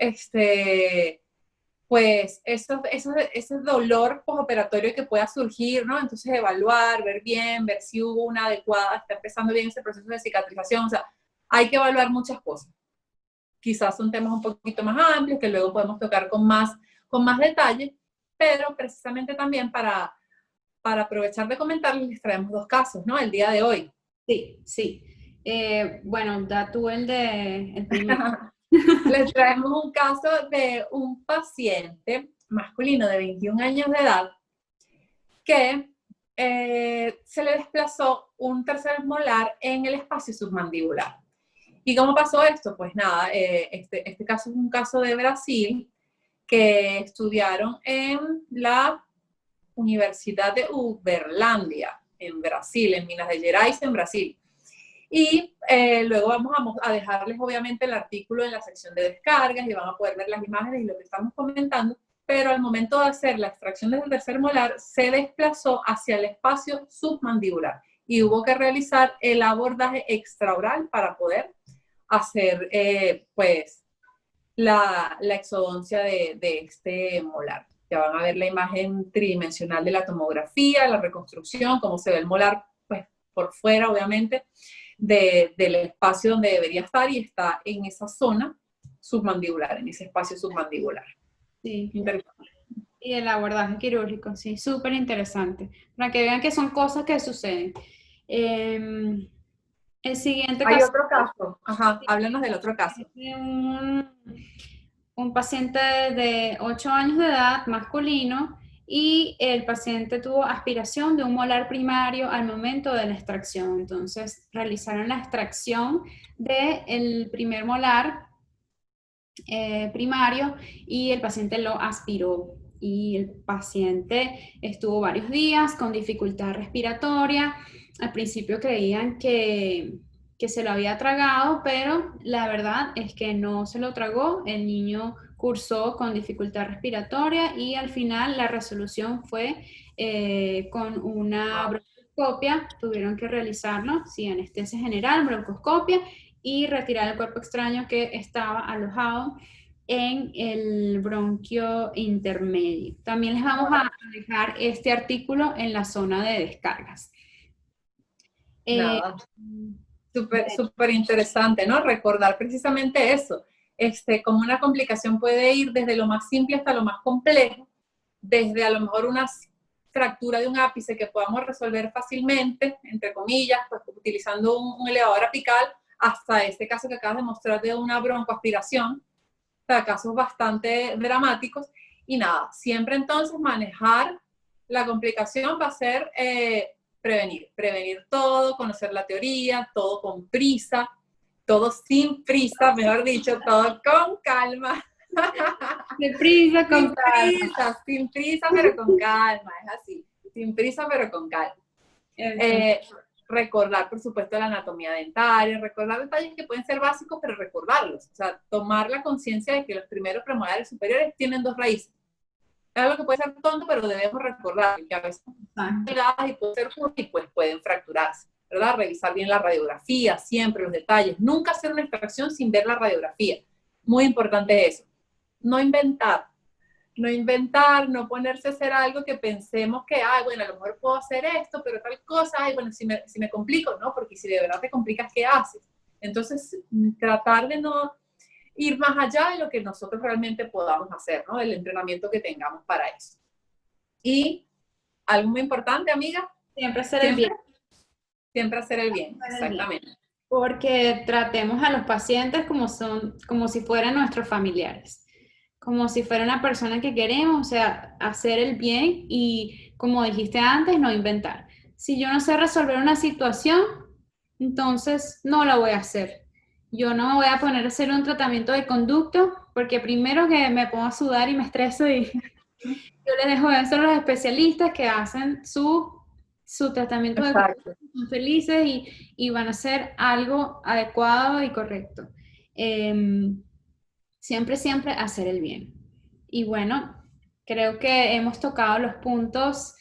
pues ese dolor postoperatorio que pueda surgir, ¿no? Entonces evaluar, ver bien, ver si hubo una adecuada, está empezando bien ese proceso de cicatrización, o sea, hay que evaluar muchas cosas. Quizás son temas un poquito más amplios que luego podemos tocar con más detalle, pero precisamente también para aprovechar de comentarles, les traemos dos casos, ¿no? El día de hoy. Sí, sí. Bueno, da tú el primero. Les traemos un caso de un paciente masculino de 21 años de edad que se le desplazó un tercer molar en el espacio submandibular. ¿Y cómo pasó esto? Pues nada, este caso es un caso de Brasil que estudiaron en la Universidad de Uberlândia, en Brasil, en Minas de Gerais, en Brasil. Y luego vamos a dejarles obviamente el artículo en la sección de descargas y van a poder ver las imágenes y lo que estamos comentando, pero al momento de hacer la extracción del tercer molar se desplazó hacia el espacio submandibular y hubo que realizar el abordaje extraoral para poder hacer pues la exodoncia de este molar. Ya van a ver la imagen tridimensional de la tomografía, la reconstrucción, cómo se ve el molar pues, por fuera, obviamente, del espacio donde debería estar y está en esa zona submandibular, en ese espacio submandibular. Sí. Interesante. Y el abordaje quirúrgico, sí, súper interesante. Para que vean que son cosas que suceden. El siguiente Hay caso otro caso. Ajá, háblanos del otro caso. es de un paciente de 8 años de edad, masculino, y el paciente tuvo aspiración de un molar primario al momento de la extracción. Entonces, realizaron la extracción del primer molar primario y el paciente lo aspiró. Y el paciente estuvo varios días con dificultad respiratoria. Al principio creían que se lo había tragado, pero la verdad es que no se lo tragó. El niño cursó con dificultad respiratoria y al final la resolución fue con una broncoscopia. Tuvieron que realizarlo, sí, anestesia general, broncoscopia y retirar el cuerpo extraño que estaba alojado en el bronquio intermedio. También les vamos a dejar este artículo en la zona de descargas. Nada. Súper interesante, ¿no? Recordar precisamente eso. Como una complicación puede ir desde lo más simple hasta lo más complejo, desde a lo mejor una fractura de un ápice que podamos resolver fácilmente, entre comillas, pues, utilizando un elevador apical, hasta este caso que acabas de mostrar de una broncoaspiración, o sea, casos bastante dramáticos. Y nada, siempre entonces manejar la complicación va a ser prevenir todo, conocer la teoría, todo con prisa, todo sin prisa, mejor dicho, todo con calma. Deprisa, con calma. Sin prisa, pero con calma, es así. Sin prisa, pero con calma. Recordar, por supuesto, la anatomía dentaria, recordar detalles que pueden ser básicos, pero recordarlos. O sea, tomar la conciencia de que los primeros premolares superiores tienen 2 raíces. Es algo que puede ser tonto, pero debemos recordar que a veces son delgadas y pueden ser juntas y pues pueden fracturarse, ¿verdad? Revisar bien la radiografía, siempre los detalles. Nunca hacer una extracción sin ver la radiografía. Muy importante eso. No inventar, no ponerse a hacer algo que pensemos que, bueno, a lo mejor puedo hacer esto, pero tal cosa, bueno, si me complico, ¿no? Porque si de verdad te complicas, ¿qué haces? Entonces, tratar de no ir más allá de lo que nosotros realmente podamos hacer, ¿no? Del entrenamiento que tengamos para eso. Y algo muy importante, amiga. Siempre hacer el bien. Siempre hacer el bien, exactamente. Porque tratemos a los pacientes como si fueran nuestros familiares, como si fuera una persona que queremos, o sea, hacer el bien y, como dijiste antes, no inventar. Si yo no sé resolver una situación, entonces no la voy a hacer. Yo no me voy a poner a hacer un tratamiento de conducto porque primero que me pongo a sudar y me estreso y yo les dejo eso a los especialistas que hacen su tratamiento de conducta, son felices y van a hacer algo adecuado y correcto. Siempre hacer el bien. Y bueno, creo que hemos tocado los puntos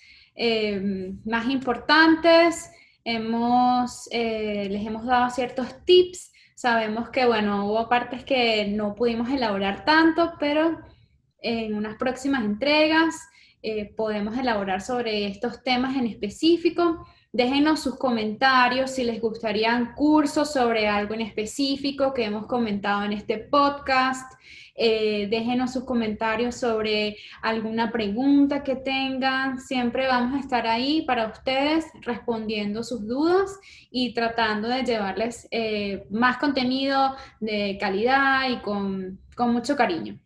más importantes, les hemos dado ciertos tips, sabemos que, bueno, hubo partes que no pudimos elaborar tanto, pero en unas próximas entregas podemos elaborar sobre estos temas en específico. Déjenos sus comentarios si les gustarían cursos sobre algo en específico que hemos comentado en este podcast. Déjenos sus comentarios sobre alguna pregunta que tengan. Siempre vamos a estar ahí para ustedes respondiendo sus dudas y tratando de llevarles más contenido de calidad y con mucho cariño.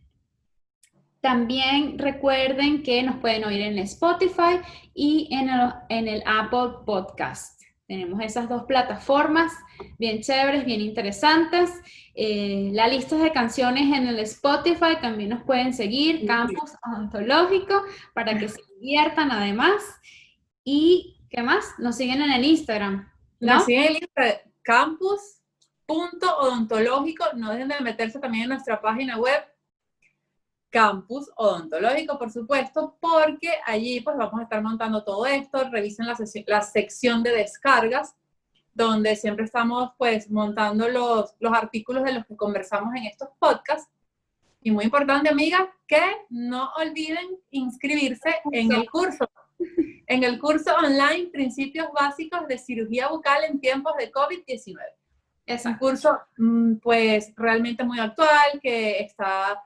También recuerden que nos pueden oír en Spotify y en el Apple Podcast. Tenemos esas 2 plataformas bien chéveres, bien interesantes. La lista de canciones en el Spotify también nos pueden seguir, Campus Odontológico, para que se diviertan además. ¿Y qué más? Nos siguen en el Instagram, ¿no? Nos siguen en el Instagram, campus.odontológico. No dejen de meterse también en nuestra página web, Campus Odontológico, por supuesto, porque allí pues vamos a estar montando todo esto. Revisen la sección de descargas, donde siempre estamos pues montando los artículos de los que conversamos en estos podcasts. Y muy importante, amiga, que no olviden inscribirse en el curso online Principios Básicos de Cirugía Bucal en tiempos de COVID-19. Es un curso pues realmente muy actual, que está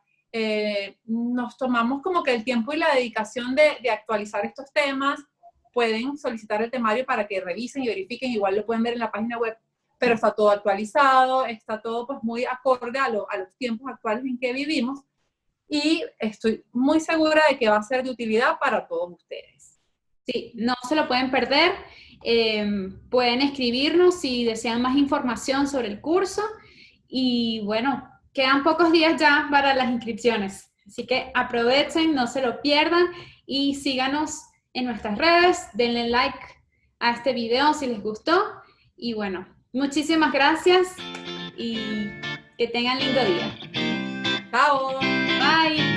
nos tomamos como que el tiempo y la dedicación de actualizar estos temas. Pueden solicitar el temario para que revisen y verifiquen, igual lo pueden ver en la página web, pero está todo actualizado, está todo pues muy acorde a los tiempos actuales en que vivimos, y estoy muy segura de que va a ser de utilidad para todos ustedes. Sí, no se lo pueden perder. Pueden escribirnos si desean más información sobre el curso. Y bueno, quedan pocos días ya para las inscripciones. Así que aprovechen, no se lo pierdan y síganos en nuestras redes. Denle like a este video si les gustó. Y bueno, muchísimas gracias y que tengan lindo día. ¡Chao! Bye.